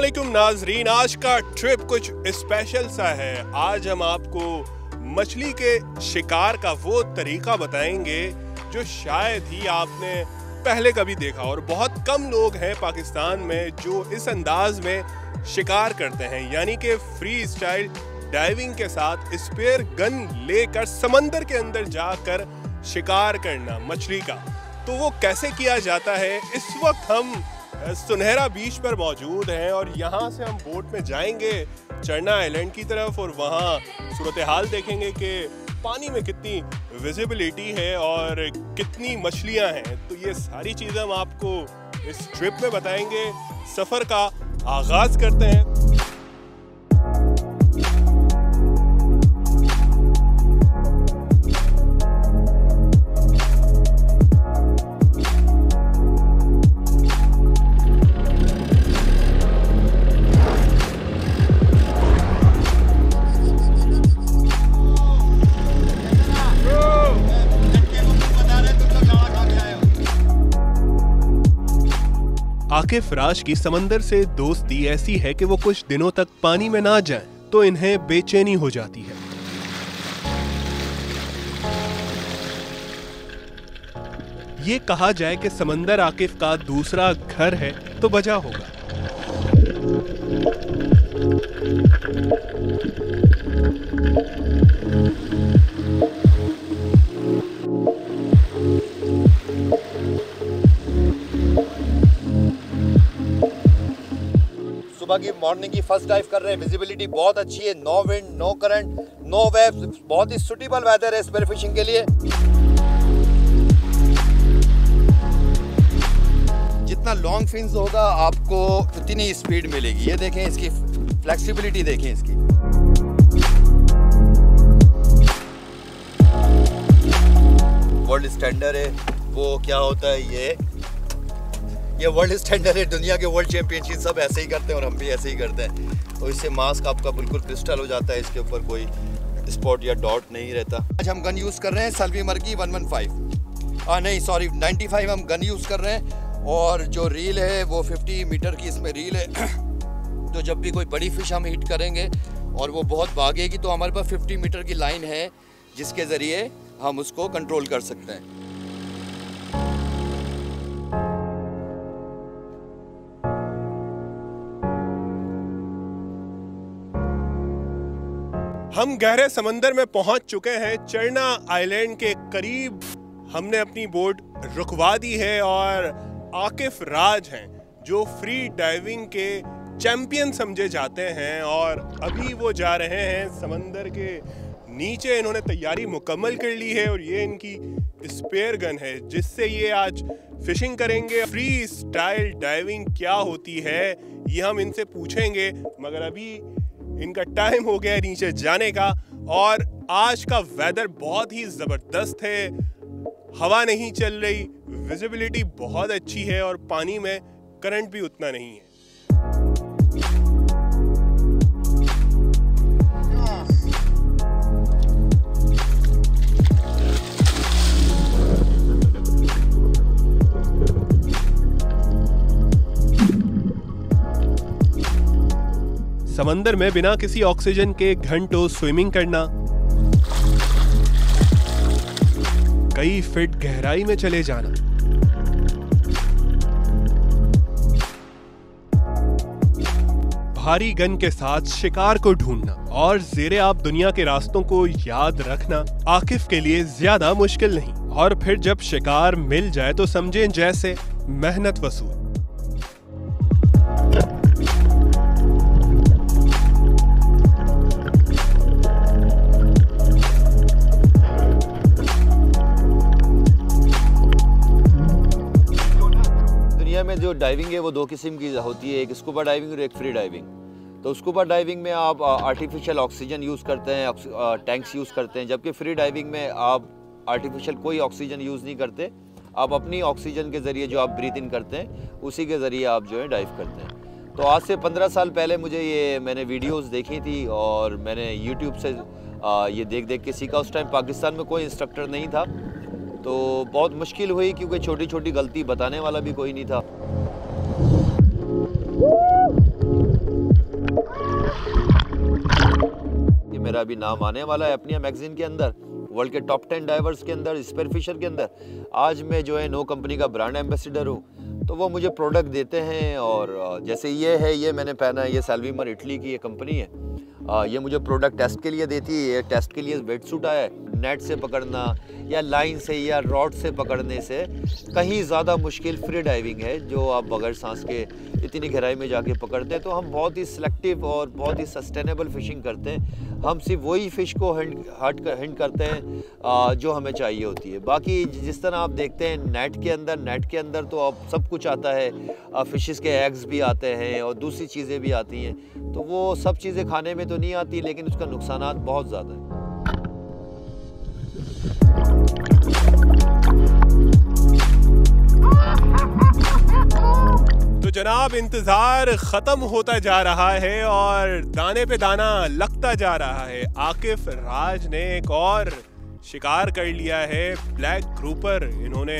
अस्सलामुअलैकुम नाजरीन, आज का ट्रिप कुछ स्पेशल सा है। आज हम आपको मछली के शिकार का वो तरीका बताएंगे जो शायद ही आपने पहले कभी देखा, और बहुत कम लोग हैं पाकिस्तान में जो इस अंदाज में शिकार करते हैं, यानी कि फ्री स्टाइल डाइविंग के साथ स्पेयर गन लेकर समंदर के अंदर जाकर शिकार करना मछली का। तो वो कैसे किया जाता है, इस वक्त हम सुनहरा बीच पर मौजूद हैं और यहाँ से हम बोट में जाएंगे चरना आइलैंड की तरफ और वहाँ सूरत हाल देखेंगे कि पानी में कितनी विजिबिलिटी है और कितनी मछलियाँ हैं। तो ये सारी चीज़ें हम आपको इस ट्रिप में बताएंगे। सफ़र का आगाज़ करते हैं। आकिफ राज की समंदर से दोस्ती ऐसी है कि वो कुछ दिनों तक पानी में ना जाएं तो इन्हें बेचैनी हो जाती है। ये कहा जाए कि समंदर आकिफ का दूसरा घर है तो वजह होगा। सुबह की मॉर्निंग की फर्स्ट डाइव कर रहे हैं। विजिबिलिटी बहुत अच्छी है, no wind, no current, no waves, बहुत ही सुटेबल वेदर है स्पेयर फिशिंग के लिए। जितना लॉन्ग फिन्स होगा आपको उतनी स्पीड मिलेगी। ये देखें, इसकी फ्लेक्सिबिलिटी देखें इसकी। वर्ल्ड स्टैंडर्ड है, वो क्या होता है, ये वर्ल्ड स्टैंडर्ड है। दुनिया के वर्ल्ड चैंपियनशिप सब ऐसे ही करते हैं और हम भी ऐसे ही करते हैं। तो इससे मास्क आपका बिल्कुल क्रिस्टल हो जाता है, इसके ऊपर कोई स्पॉट या डॉट नहीं रहता। आज हम गन यूज़ कर रहे हैं सल्वीमर की 115 नहीं सॉरी 95 हम गन यूज़ कर रहे हैं। और जो रील है वो 50 मीटर की इसमें रील है। तो जब भी कोई बड़ी फिश हम हिट करेंगे और वो बहुत भागेगी तो हमारे पास 50 मीटर की लाइन है जिसके ज़रिए हम उसको कंट्रोल कर सकते हैं। हम गहरे समंदर में पहुंच चुके हैं। चरना आइलैंड के करीब हमने अपनी बोट रुकवा दी है और आकिफ राज हैं जो फ्री डाइविंग के चैंपियन समझे जाते हैं और अभी वो जा रहे हैं समंदर के नीचे। इन्होंने तैयारी मुकम्मल कर ली है और ये इनकी स्पेयर गन है जिससे ये आज फिशिंग करेंगे। फ्री स्टाइल डाइविंग क्या होती है ये हम इनसे पूछेंगे, मगर अभी इनका टाइम हो गया नीचे जाने का। और आज का वेदर बहुत ही ज़बरदस्त है, हवा नहीं चल रही, विजिबिलिटी बहुत अच्छी है और पानी में करंट भी उतना नहीं है। समंदर में बिना किसी ऑक्सीजन के घंटों स्विमिंग करना, कई फीट गहराई में चले जाना, भारी गन के साथ शिकार को ढूंढना और ज़ेरे आप दुनिया के रास्तों को याद रखना आकिफ के लिए ज्यादा मुश्किल नहीं। और फिर जब शिकार मिल जाए तो समझें जैसे मेहनत वसूल। में जो डाइविंग है वो दो किस्म की होती है, एक स्कूबा डाइविंग और एक फ्री डाइविंग। तो स्कूबा डाइविंग में आप आर्टिफिशियल ऑक्सीजन यूज़ करते हैं, टैंक्स यूज़ करते हैं, जबकि फ्री डाइविंग में आप आर्टिफिशियल कोई ऑक्सीजन यूज़ नहीं करते। आप अपनी ऑक्सीजन के ज़रिए जो आप ब्रीथ इन करते हैं उसी के ज़रिए आप जो है डाइव करते हैं। तो आज से 15 साल पहले मैंने वीडियोस देखी थी और मैंने यूट्यूब से ये देख देख के सीखा। उस टाइम पाकिस्तान में कोई इंस्ट्रक्टर नहीं था, तो बहुत मुश्किल हुई क्योंकि छोटी छोटी गलती बताने वाला भी कोई नहीं था। मेरा भी नाम आने वाला है अपनी मैगजीन के अंदर, वर्ल्ड के टॉप 10 डाइवर्स के अंदर, स्पेयर फिशर के अंदर। आज मैं जो है नो कंपनी का ब्रांड एम्बेसडर हूँ। तो वो मुझे प्रोडक्ट देते हैं, और जैसे ये है, ये मैंने पहना है, ये सेल्वीमर इटली की ये कंपनी है। ये मुझे प्रोडक्ट टेस्ट के लिए देती है। ये टेस्ट के लिए वेट सूट आया है। नेट से पकड़ना या लाइन से या रॉड से पकड़ने से कहीं ज़्यादा मुश्किल फ्री डाइविंग है, जो आप बगैर सांस के इतनी गहराई में जाके पकड़ते हैं। तो हम बहुत ही सिलेक्टिव और बहुत ही सस्टेनेबल फिशिंग करते हैं। हम सिर्फ वही फ़िश को हिंट करते हैं जो हमें चाहिए होती है। बाकी जिस तरह आप देखते हैं नेट के अंदर तो अब सब कुछ आता है। फ़िशेस के एग्स भी आते हैं और दूसरी चीज़ें भी आती हैं। तो वो सब चीज़ें खाने में तो नहीं आती, लेकिन उसका नुकसानात बहुत ज़्यादा है। तो जनाब, इंतजार खत्म होता जा रहा है और दाने पे दाना लगता जा रहा है। आकिफ राज ने एक और शिकार कर लिया है, ब्लैक ग्रुपर इन्होंने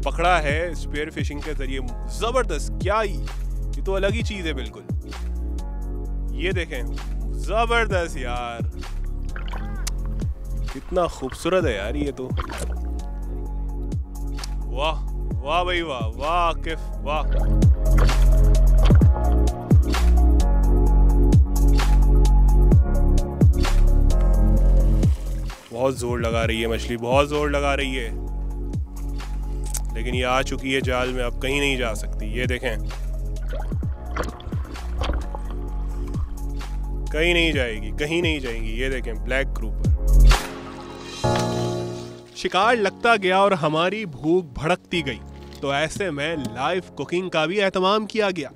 पकड़ा है स्पीयर फिशिंग के जरिए। जबरदस्त, क्या ये तो अलग ही चीज है बिल्कुल। ये देखें, जबरदस्त यार, कितना खूबसूरत है यार ये तो। वाह वाह भाई वाह, वाह आकिफ वाह। बहुत जोर लगा रही है मछली, बहुत जोर लगा रही है, लेकिन ये आ चुकी है जाल में, अब कहीं नहीं जा सकती। ये देखें, कहीं नहीं जाएगी, कहीं नहीं जाएगी। ये देखें, ब्लैक ग्रुपर। शिकार लगता गया और हमारी भूख भड़कती गई, तो ऐसे में लाइव कुकिंग का भी एहतमाम किया गया।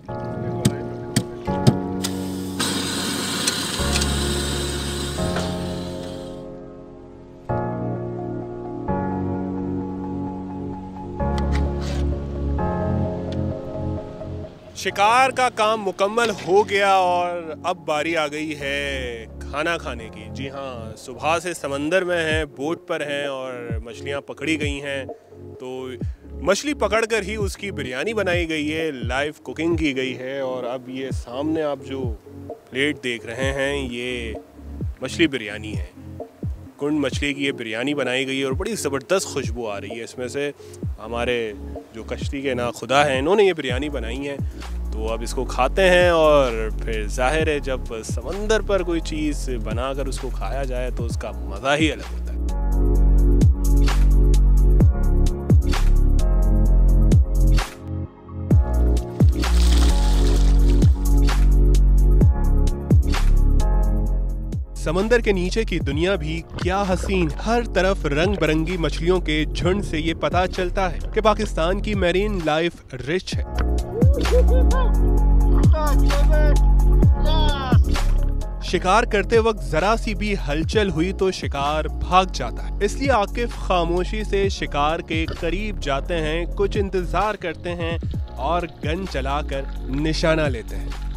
शिकार का काम मुकम्मल हो गया और अब बारी आ गई है खाना खाने की। जी हाँ, सुबह से समंदर में हैं, बोट पर हैं और मछलियाँ पकड़ी गई हैं। तो मछली पकड़कर ही उसकी बिरयानी बनाई गई है, लाइव कुकिंग की गई है। और अब ये सामने आप जो प्लेट देख रहे हैं, ये मछली बिरयानी है। कुंड मछली की ये बिरयानी बनाई गई है और बड़ी ज़बरदस्त खुशबू आ रही है इसमें से। हमारे जो कश्ती के ना खुदा हैं, इन्होंने ये बिरयानी बनाई है। तो अब इसको खाते हैं और फिर जाहिर है, जब समंदर पर कोई चीज़ बनाकर उसको खाया जाए तो उसका मज़ा ही अलग होता है। समंदर के नीचे की दुनिया भी क्या हसीन, हर तरफ रंग बिरंगी मछलियों के झुंड से ये पता चलता है कि पाकिस्तान की मैरीन लाइफ रिच है। शिकार करते वक्त जरा सी भी हलचल हुई तो शिकार भाग जाता है, इसलिए आकिफ खामोशी से शिकार के करीब जाते हैं, कुछ इंतजार करते हैं और गन चलाकर निशाना लेते हैं।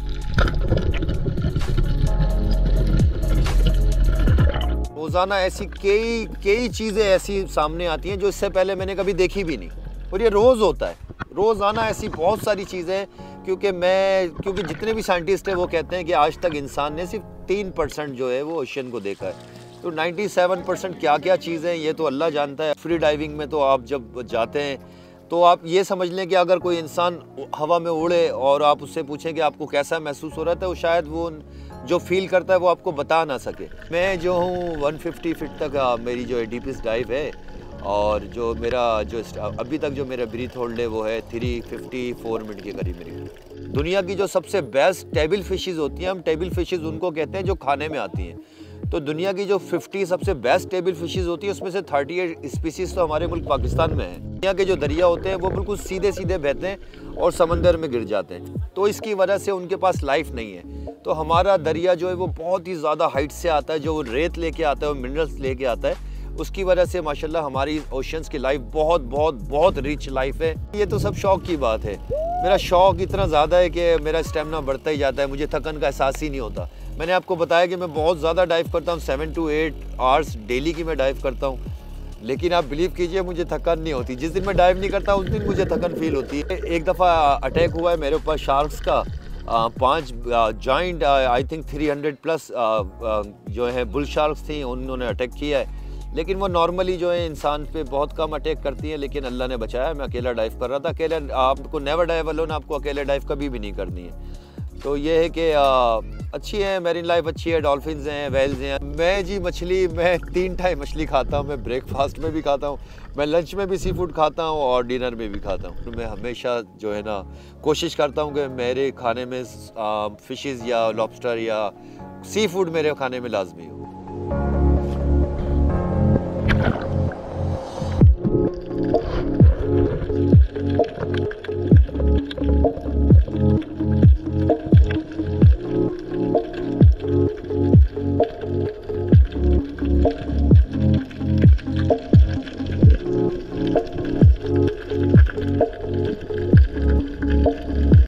रोज़ाना ऐसी कई चीज़ें ऐसी सामने आती हैं जो इससे पहले मैंने कभी देखी भी नहीं, और ये रोज़ होता है। रोज़ाना ऐसी बहुत सारी चीज़ें, क्योंकि जितने भी साइंटिस्ट हैं वो कहते हैं कि आज तक इंसान ने सिर्फ 3% जो है वो ओशन को देखा है। तो 97% क्या क्या चीज़ें हैं ये तो अल्लाह जानता है। फ्री डाइविंग में तो आप जब जाते हैं तो आप ये समझ लें कि अगर कोई इंसान हवा में उड़े और आप उससे पूछें कि आपको कैसा महसूस हो रहा था, वो शायद वो जो फील करता है वो आपको बता ना सके। मैं जो हूँ 150 फीट तक मेरी जो डीपेस्ट डाइव है, और जो मेरा अभी तक जो मेरा ब्रीथ होल्ड है वो है 354 मिनट के करीब मेरी। दुनिया की जो सबसे बेस्ट टेबल फिशेस होती हैं, हम टेबल फिशेस उनको कहते हैं जो खाने में आती हैं। तो दुनिया की जो 50 सबसे बेस्ट टेबल फिशेस होती है, उसमें से 38 स्पीसीज तो हमारे मुल्क पाकिस्तान में है। दुनिया के जो दरिया होते हैं वो बिल्कुल सीधे सीधे बहते हैं और समंदर में गिर जाते हैं, तो इसकी वजह से उनके पास लाइफ नहीं है। तो हमारा दरिया जो है वो बहुत ही ज़्यादा हाइट से आता है, जो रेत लेके आता है, वो मिनरल्स लेके आता है। उसकी वजह से माशाल्लाह हमारी ओशंस की लाइफ बहुत बहुत बहुत रिच लाइफ है। ये तो सब शौक की बात है। मेरा शौक इतना ज़्यादा है कि मेरा स्टेमिना बढ़ता ही जाता है, मुझे थकन का एहसास ही नहीं होता। मैंने आपको बताया कि मैं बहुत ज़्यादा डाइव करता हूँ, 7 to 8 आवर्स डेली की मैं डाइव करता हूँ, लेकिन आप बिलीव कीजिए मुझे थकन नहीं होती। जिस दिन मैं डाइव नहीं करता उस दिन मुझे थकन फील होती है। एक दफ़ा अटैक हुआ है मेरे ऊपर शार्क्स का, 5 जॉइंट आई थिंक 300 प्लस जो है बुल शार्क्स थी, उन्होंने अटैक किया है। लेकिन वो नॉर्मली जो है इंसान पे बहुत कम अटैक करती हैं, लेकिन अल्लाह ने बचाया। मैं अकेला डाइव कर रहा था। अकेले आपको नेवर डाइव अलोन, आपको अकेले डाइव कभी भी नहीं करनी है। तो ये है कि अच्छी है, मेरीन लाइफ अच्छी है, डॉल्फिन्स हैं, वेल्स हैं। मैं जी मछली, मैं 3 टाइम मछली खाता हूँ। मैं ब्रेकफास्ट में भी खाता हूँ, मैं लंच में भी सी फूड खाता हूँ और डिनर में भी खाता हूँ। मैं हमेशा जो है ना कोशिश करता हूँ कि मेरे खाने में फ़िशेज़ या लॉबस्टर या सी फूड मेरे खाने में लाजमी हो।